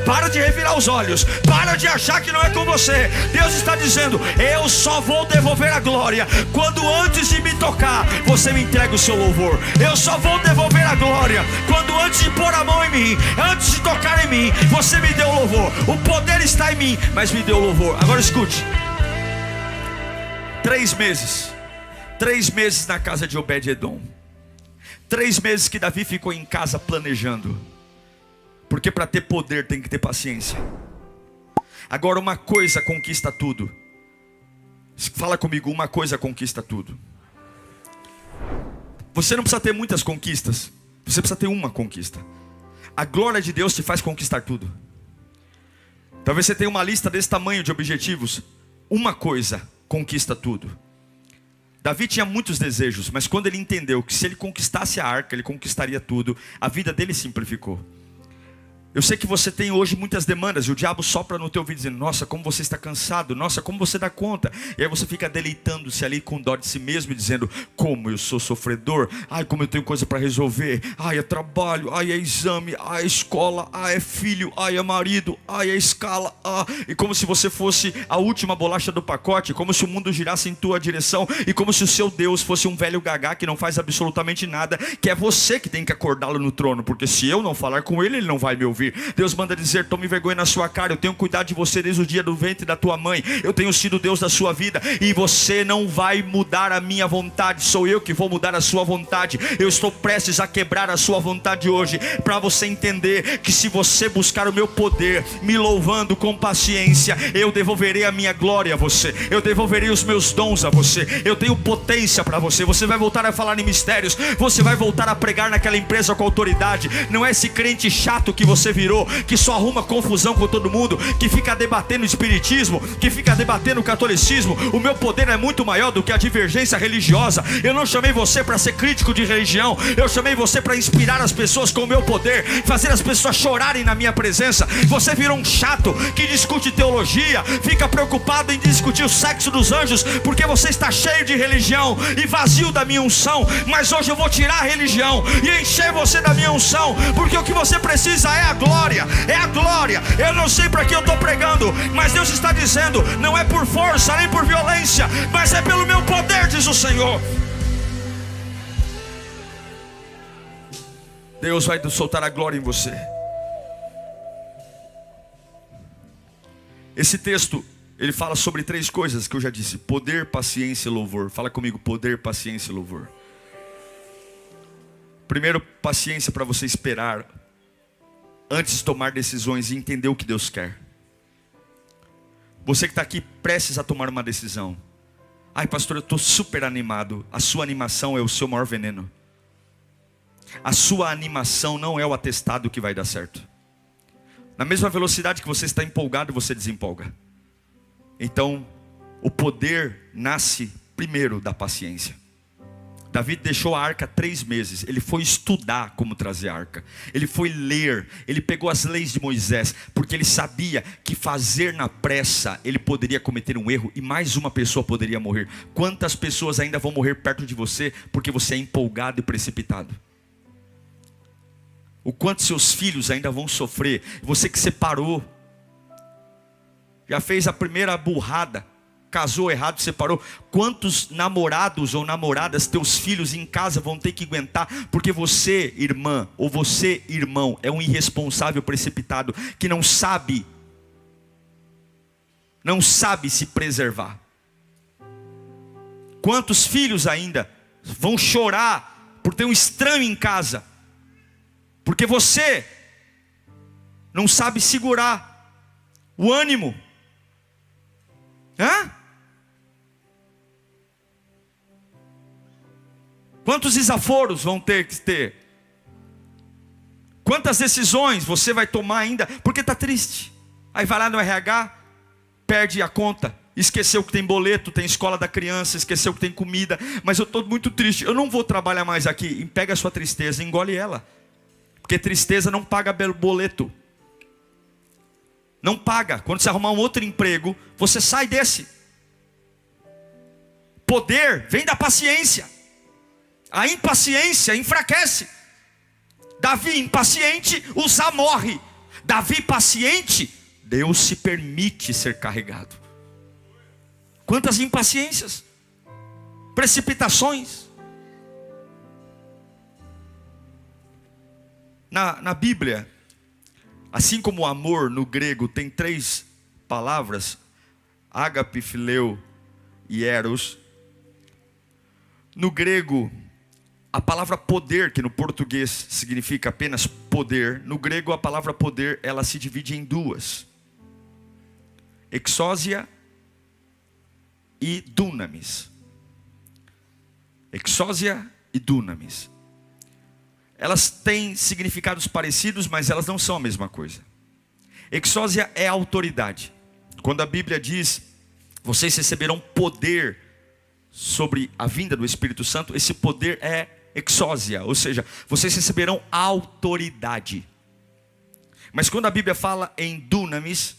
para de revirar os olhos, para de achar que não é com você. Deus está dizendo, eu só vou devolver a glória quando antes de me tocar, você me entrega o seu louvor. Eu só vou devolver a glória quando antes de pôr a mão em mim, antes de tocar em mim, você me deu o louvor. O poder está em mim, mas me deu o louvor. Agora escute, 3 meses na casa de Obed-edom, 3 meses que Davi ficou em casa planejando, porque para ter poder tem que ter paciência. Agora uma coisa conquista tudo. Fala comigo, uma coisa conquista tudo. Você não precisa ter muitas conquistas, você precisa ter uma conquista. A glória de Deus te faz conquistar tudo. Talvez você tenha uma lista desse tamanho de objetivos. Uma coisa conquista tudo. Davi tinha muitos desejos, mas quando ele entendeu que se ele conquistasse a arca, ele conquistaria tudo, a vida dele simplificou. Eu sei que você tem hoje muitas demandas, e o diabo sopra no teu ouvido dizendo, nossa, como você está cansado, nossa, como você dá conta. E aí você fica deleitando-se ali com dó de si mesmo e dizendo, como eu sou sofredor, ai, como eu tenho coisa para resolver, ai, é trabalho, ai, é exame, ai, é escola, ai, é filho, ai, é marido, ai, é escala, e como se você fosse a última bolacha do pacote, como se o mundo girasse em tua direção, e como se o seu Deus fosse um velho gagá que não faz absolutamente nada, que é você que tem que acordá-lo no trono, porque se eu não falar com ele, ele não vai me ouvir. Deus manda dizer, tome vergonha na sua cara, eu tenho cuidado de você desde o dia do ventre da tua mãe, eu tenho sido Deus da sua vida, e você não vai mudar a minha vontade, sou eu que vou mudar a sua vontade. Eu estou prestes a quebrar a sua vontade hoje, para você entender que se você buscar o meu poder, me louvando com paciência, eu devolverei a minha glória a você, eu devolverei os meus dons a você, eu tenho potência para você, você vai voltar a falar em mistérios, você vai voltar a pregar naquela empresa com autoridade. Não é esse crente chato que você virou, que só arruma confusão com todo mundo, que fica debatendo o espiritismo, que fica debatendo o catolicismo. O meu poder é muito maior do que a divergência religiosa. Eu não chamei você para ser crítico de religião, eu chamei você para inspirar as pessoas com o meu poder, fazer as pessoas chorarem na minha presença. Você virou um chato que discute teologia, fica preocupado em discutir o sexo dos anjos, porque você está cheio de religião e vazio da minha unção. Mas hoje eu vou tirar a religião e encher você da minha unção, porque o que você precisa é a glória, é a glória. Eu não sei para que eu estou pregando, mas Deus está dizendo, não é por força nem por violência, mas é pelo meu poder, diz o Senhor. Deus vai soltar a glória em você. Esse texto, ele fala sobre 3 coisas que eu já disse: poder, paciência e louvor. Fala comigo, poder, paciência e louvor. Primeiro, paciência para você esperar antes de tomar decisões e entender o que Deus quer. Você que está aqui prestes a tomar uma decisão. Ai, pastor, eu estou super animado. A sua animação é o seu maior veneno. A sua animação não é o atestado que vai dar certo. Na mesma velocidade que você está empolgado, você desempolga. Então, o poder nasce primeiro da paciência. Davi deixou a arca 3 meses. Ele foi estudar como trazer a arca. Ele foi ler. Ele pegou as leis de Moisés. Porque ele sabia que fazer na pressa, ele poderia cometer um erro. E mais uma pessoa poderia morrer. Quantas pessoas ainda vão morrer perto de você porque você é empolgado e precipitado? O quanto seus filhos ainda vão sofrer. Você que separou, já fez a primeira burrada, casou errado, separou. Quantos namorados ou namoradas teus filhos em casa vão ter que aguentar, porque você, irmã, ou você, irmão, é um irresponsável precipitado, que não sabe se preservar. Quantos filhos ainda vão chorar por ter um estranho em casa, porque você não sabe segurar o ânimo. Quantos desaforos vão ter que ter? Quantas decisões você vai tomar ainda porque está triste? Aí vai lá no RH, perde a conta, esqueceu que tem boleto, tem escola da criança, esqueceu que tem comida. Mas eu estou muito triste, eu não vou trabalhar mais aqui. E pega a sua tristeza, engole ela. Porque tristeza não paga boleto. Não paga. Quando você arrumar um outro emprego, você sai desse. Poder vem da paciência. A impaciência enfraquece. Davi impaciente, Uzá morre. Davi paciente, Deus se permite ser carregado. Quantas impaciências, precipitações. Na Bíblia, assim como o amor no grego tem 3 palavras, ágape, fileu e eros. No grego, a palavra poder, que no português significa apenas poder, no grego a palavra poder, ela se divide em 2. Exousia e dunamis. Exousia e dunamis. Elas têm significados parecidos, mas elas não são a mesma coisa. Exousia é autoridade. Quando a Bíblia diz, vocês receberão poder sobre a vinda do Espírito Santo, esse poder é exousia, ou seja, vocês receberão autoridade. Mas quando a Bíblia fala em dunamis,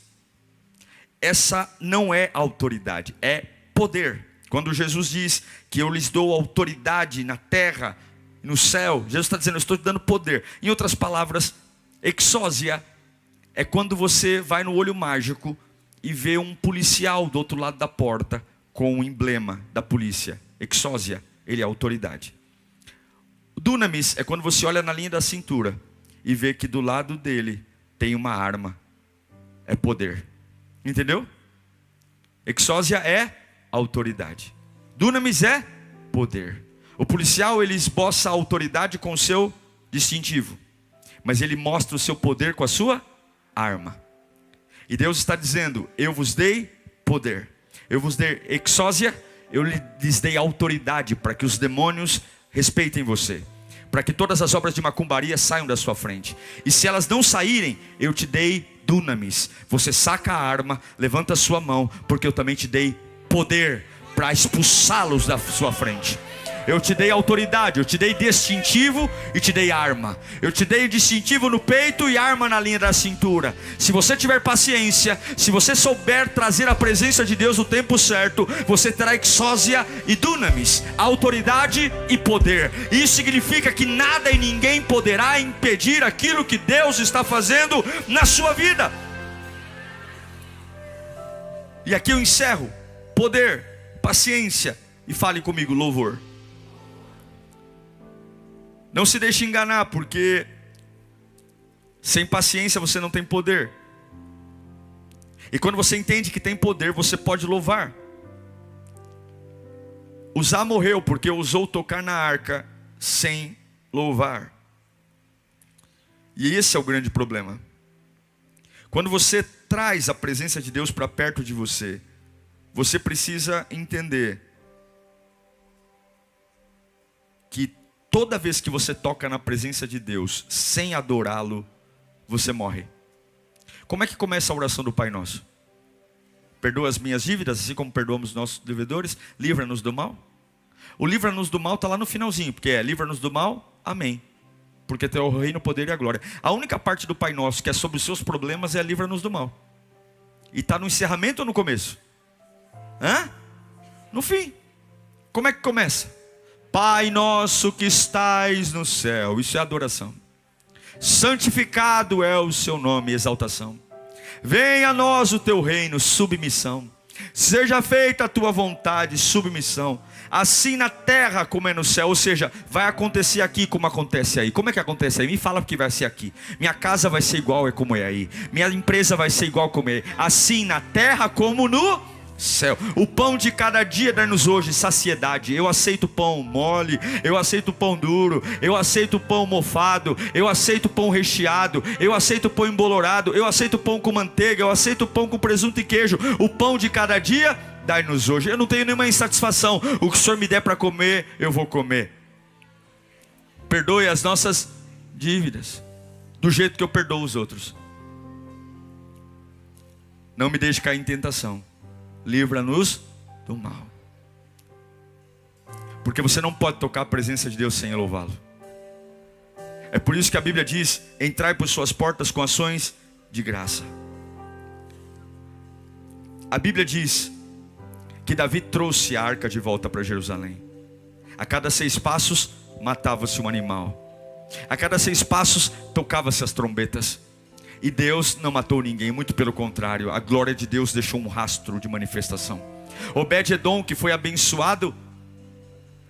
essa não é autoridade, é poder. Quando Jesus diz que eu lhes dou autoridade na terra, no céu, Jesus está dizendo, eu estou te dando poder. Em outras palavras, exousia é quando você vai no olho mágico e vê um policial do outro lado da porta com o emblema da polícia. Exousia, ele é autoridade. O dunamis é quando você olha na linha da cintura e vê que do lado dele tem uma arma. É poder. Entendeu? Exousia é autoridade. Dunamis é poder. O policial, ele esboça a autoridade com o seu distintivo, mas ele mostra o seu poder com a sua arma. E Deus está dizendo, eu vos dei poder. Eu vos dei exousia, eu lhes dei autoridade para que os demônios respeitem você, para que todas as obras de macumbaria saiam da sua frente. E se elas não saírem, eu te dei dunamis. Você saca a arma, levanta a sua mão, porque eu também te dei poder para expulsá-los da sua frente. Eu te dei autoridade, eu te dei distintivo e te dei arma. Eu te dei distintivo no peito e arma na linha da cintura. Se você tiver paciência, se você souber trazer a presença de Deus no tempo certo, você terá exousia e dunamis, autoridade e poder. Isso significa que nada e ninguém poderá impedir aquilo que Deus está fazendo na sua vida. E aqui eu encerro. Poder, paciência, e fale comigo, louvor. Não se deixe enganar, porque sem paciência você não tem poder. E quando você entende que tem poder, você pode louvar. Uzá morreu porque ousou tocar na arca sem louvar. E esse é o grande problema. Quando você traz a presença de Deus para perto de você, você precisa entender que toda vez que você toca na presença de Deus sem adorá-lo, você morre. Como é que começa a oração do Pai Nosso? perdoa as minhas dívidas, assim como perdoamos os nossos devedores, livra-nos do mal. O livra-nos do mal está lá no finalzinho, porque é livra-nos do mal, amém. Porque teu reino, o poder e a glória. A única parte do Pai Nosso que é sobre os seus problemas é livra-nos do mal. E está no encerramento ou no começo? No fim. Como é que começa? Pai nosso que estais no céu. Isso é adoração. Santificado é o seu nome, exaltação. Venha a nós o teu reino, submissão. Seja feita a tua vontade, submissão. Assim na terra como é no céu. Ou seja, vai acontecer aqui como acontece aí. Como é que acontece aí? Me fala que vai ser aqui. Minha casa vai ser igual como é aí. Minha empresa vai ser igual como é aí. Assim na terra como no céu. O pão de cada dia dá-nos hoje saciedade. Eu aceito pão mole, eu aceito pão duro, eu aceito pão mofado, eu aceito pão recheado, eu aceito pão embolorado, eu aceito pão com manteiga, eu aceito pão com presunto e queijo. O pão de cada dia dai-nos hoje. Eu não tenho nenhuma insatisfação. O que o Senhor me der para comer, eu vou comer. Perdoe as nossas dívidas do jeito que eu perdoo os outros. Não me deixe cair em tentação. Livra-nos do mal. Porque você não pode tocar a presença de Deus sem louvá-lo. É por isso que a Bíblia diz: entrai por suas portas com ações de graça. A Bíblia diz que Davi trouxe a arca de volta para Jerusalém. A cada 6 passos matava-se um animal. A cada 6 passos tocava-se as trombetas. E Deus não matou ninguém, muito pelo contrário, a glória de Deus deixou um rastro de manifestação. Obed-edom, que foi abençoado,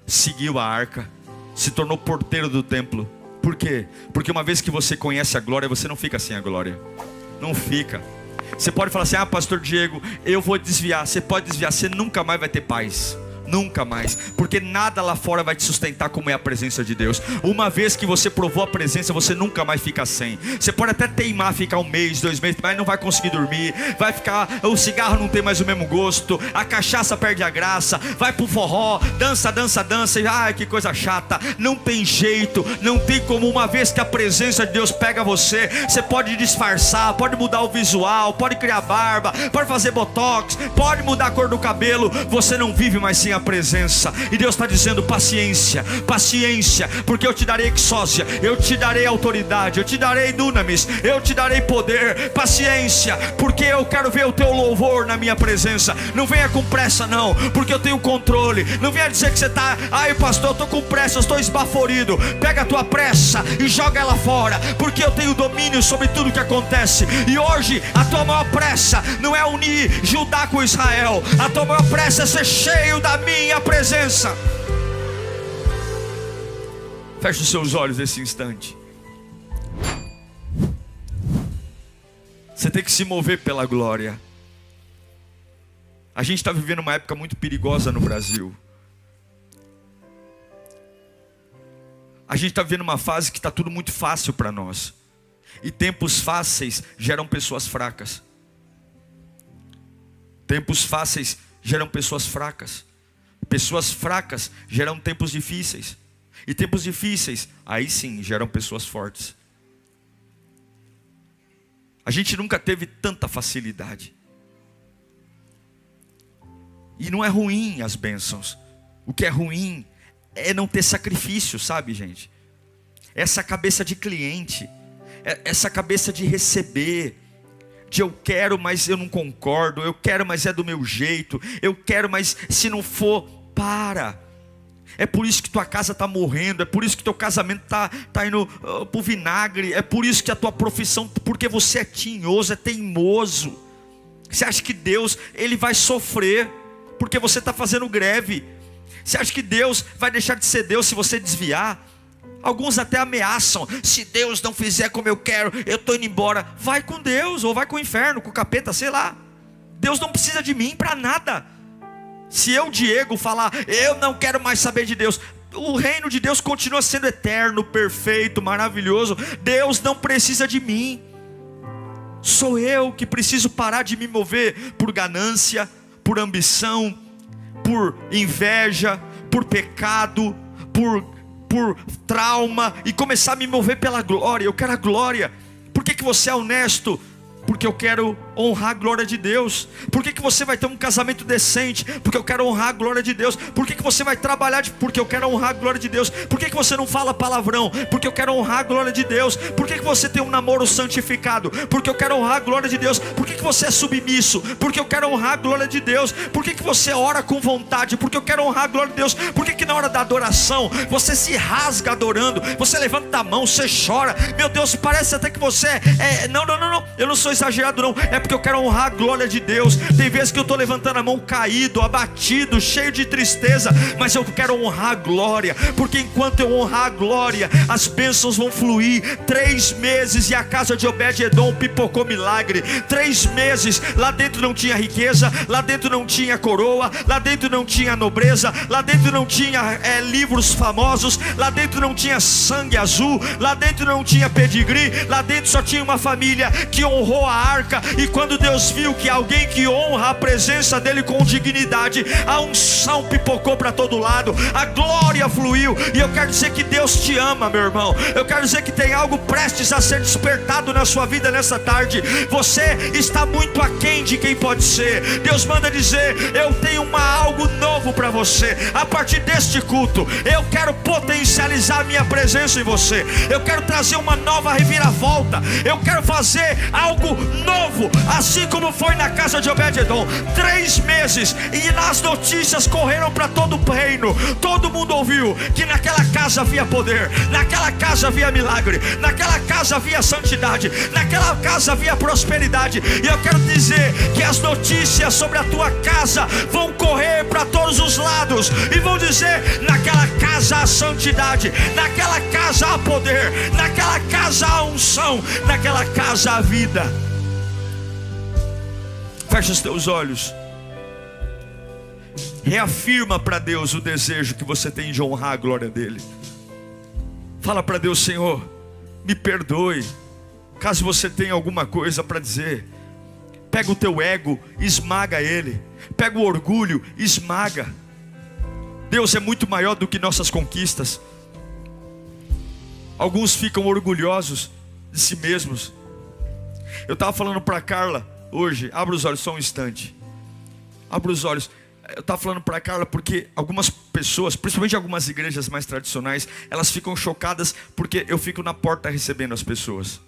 seguiu a arca, se tornou porteiro do templo. Por quê? Porque uma vez que você conhece a glória, você não fica sem a glória. Não fica. Você pode falar assim: pastor Diego, eu vou desviar. Você pode desviar, você nunca mais vai ter paz. Nunca mais, porque nada lá fora vai te sustentar como é a presença de Deus. Uma vez que você provou a presença, você nunca mais fica sem. Você pode até teimar, ficar 1 mês, 2 meses, mas não vai conseguir dormir. Vai ficar, o cigarro não tem mais o mesmo gosto, a cachaça perde a graça. Vai pro forró, dança, dança, dança, e ai que coisa chata. Não tem jeito, não tem como. Uma vez que a presença de Deus pega você, você pode disfarçar, pode mudar o visual, pode criar barba, pode fazer botox, pode mudar a cor do cabelo. Você não vive mais sem a presença. E Deus está dizendo: paciência, paciência, porque eu te darei exócia, eu te darei autoridade, eu te darei dunamis, eu te darei poder. Paciência, porque eu quero ver o teu louvor na minha presença. Não venha com pressa não, porque eu tenho controle. Não venha dizer que você está: ai pastor, eu estou com pressa, eu estou esbaforido. Pega a tua pressa e joga ela fora, porque eu tenho domínio sobre tudo que acontece. E hoje a tua maior pressa não é unir Judá com Israel. A tua maior pressa é ser cheio da minha presença. Feche os seus olhos nesse instante. Você tem que se mover pela glória. A gente está vivendo uma época muito perigosa no Brasil. A gente está vivendo uma fase que está tudo muito fácil para nós. E tempos fáceis geram pessoas fracas. Tempos fáceis geram pessoas fracas. Pessoas fracas geram tempos difíceis. E tempos difíceis, aí sim, geram pessoas fortes. A gente nunca teve tanta facilidade. E não é ruim as bênçãos. O que é ruim é não ter sacrifício, sabe, gente? Essa cabeça de cliente, essa cabeça de receber, de eu quero, mas eu não concordo, eu quero, mas é do meu jeito, eu quero, mas se não for, para. É por isso que tua casa está morrendo, é por isso que teu casamento tá indo pro vinagre, é por isso que a tua profissão, porque você é tinhoso, é teimoso. Você acha que Deus, Ele vai sofrer porque você está fazendo greve? Você acha que Deus vai deixar de ser Deus se você desviar? Alguns até ameaçam: se Deus não fizer como eu quero, eu estou indo embora. Vai com Deus, ou vai com o inferno, com o capeta, sei lá. Deus não precisa de mim para nada. Se eu, Diego, falar eu não quero mais saber de Deus, o reino de Deus continua sendo eterno, perfeito, maravilhoso. Deus não precisa de mim. Sou eu que preciso parar de me mover por ganância, por ambição, por inveja, por pecado, por trauma, e começar a me mover pela glória. Eu quero a glória. Por que você é honesto? Porque eu quero honrar a glória de Deus. Por que você vai ter um casamento decente? Porque eu quero honrar a glória de Deus. Por que você vai trabalhar? Porque eu quero honrar a glória de Deus. Por que você não fala palavrão? Porque eu quero honrar a glória de Deus. Por que você tem um namoro santificado? Porque eu quero honrar a glória de Deus. Por que você é submisso? Porque eu quero honrar a glória de Deus. Por que você ora com vontade? Porque eu quero honrar a glória de Deus. Por que na hora da adoração você se rasga adorando? Você levanta a mão, você chora. Meu Deus, parece até que você não, eu não sou exagerado não. É porque eu quero honrar a glória de Deus. Tem vezes que eu estou levantando a mão caído, abatido, cheio de tristeza, mas eu quero honrar a glória, porque enquanto eu honrar a glória, as bênçãos vão fluir. 3 meses e a casa de Obed-Edom pipocou milagre. 3 meses, lá dentro não tinha riqueza, lá dentro não tinha coroa, lá dentro não tinha nobreza, lá dentro não tinha livros famosos, lá dentro não tinha sangue azul, lá dentro não tinha pedigree, lá dentro só tinha uma família que honrou a arca. E quando Deus viu que alguém que honra a presença dele com dignidade, a unção pipocou para todo lado, a glória fluiu. E eu quero dizer que Deus te ama, meu irmão. Eu quero dizer que tem algo prestes a ser despertado na sua vida nessa tarde. Você está muito aquém de quem pode ser. Deus manda dizer: eu tenho algo novo para você. A partir deste culto, eu quero potencializar a minha presença em você. Eu quero trazer uma nova reviravolta. Eu quero fazer algo novo, assim como foi na casa de Obed-Edom. 3 meses e as notícias correram para todo o reino. Todo mundo ouviu que naquela casa havia poder, naquela casa havia milagre, naquela casa havia santidade, naquela casa havia prosperidade. E eu quero dizer que as notícias sobre a tua casa vão correr para todos os lados e vão dizer: naquela casa há santidade, naquela casa há poder, naquela casa há unção, naquela casa há vida. Fecha os teus olhos. Reafirma para Deus o desejo que você tem de honrar a glória dele. Fala para Deus: Senhor, me perdoe. Caso você tenha alguma coisa para dizer, pega o teu ego, esmaga ele. Pega o orgulho, esmaga. Deus é muito maior do que nossas conquistas. Alguns ficam orgulhosos de si mesmos. Eu estava falando para Carla hoje. Abra os olhos só um instante. Abra os olhos. Eu estava falando para Carla porque algumas pessoas, principalmente algumas igrejas mais tradicionais, elas ficam chocadas porque eu fico na porta recebendo as pessoas.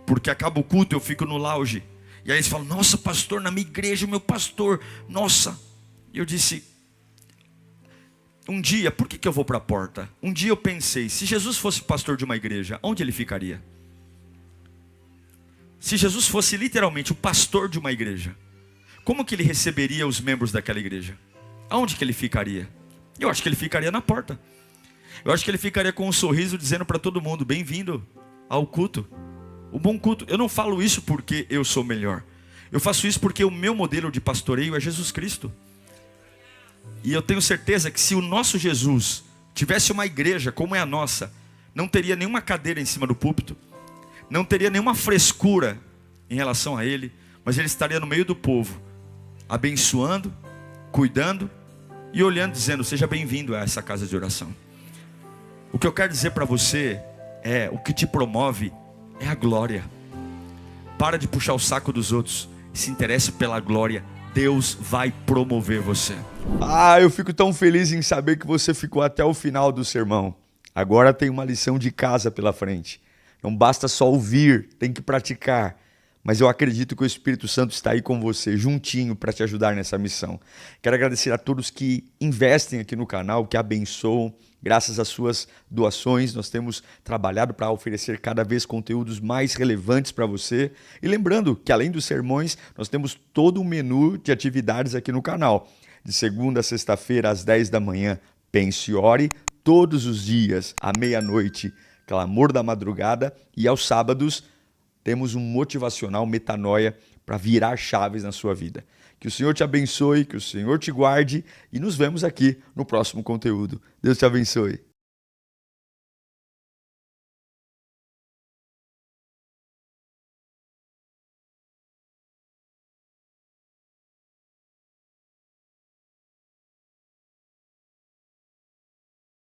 Porque acaba o culto, eu fico no lounge. E aí eles falam: nossa, pastor, na minha igreja, o meu pastor, nossa. E eu disse: um dia, por que eu vou para a porta? Um dia eu pensei: se Jesus fosse pastor de uma igreja, onde ele ficaria? Se Jesus fosse literalmente o pastor de uma igreja, como que ele receberia os membros daquela igreja? Aonde que ele ficaria? Eu acho que ele ficaria na porta. Eu acho que ele ficaria com um sorriso dizendo para todo mundo: bem-vindo ao culto. O bom culto. Eu não falo isso porque eu sou melhor. Eu faço isso porque o meu modelo de pastoreio é Jesus Cristo. E eu tenho certeza que se o nosso Jesus tivesse uma igreja como é a nossa, não teria nenhuma cadeira em cima do púlpito, não teria nenhuma frescura em relação a ele, mas ele estaria no meio do povo, abençoando, cuidando e olhando, dizendo: seja bem-vindo a essa casa de oração. O que eu quero dizer para você é: o que te promove é a glória. Para de puxar o saco dos outros, se interesse pela glória. Deus vai promover você. Eu fico tão feliz em saber que você ficou até o final do sermão. Agora tem uma lição de casa pela frente. Não basta só ouvir, tem que praticar. Mas eu acredito que o Espírito Santo está aí com você, juntinho, para te ajudar nessa missão. Quero agradecer a todos que investem aqui no canal, que abençoam. Graças às suas doações, nós temos trabalhado para oferecer cada vez conteúdos mais relevantes para você. E lembrando que, além dos sermões, nós temos todo um menu de atividades aqui no canal. De segunda a sexta-feira, às 10 da manhã, pense e ore. Todos os dias, à meia-noite, clamor da madrugada. E aos sábados, temos um motivacional metanoia para virar chaves na sua vida. Que o Senhor te abençoe, que o Senhor te guarde e nos vemos aqui no próximo conteúdo. Deus te abençoe.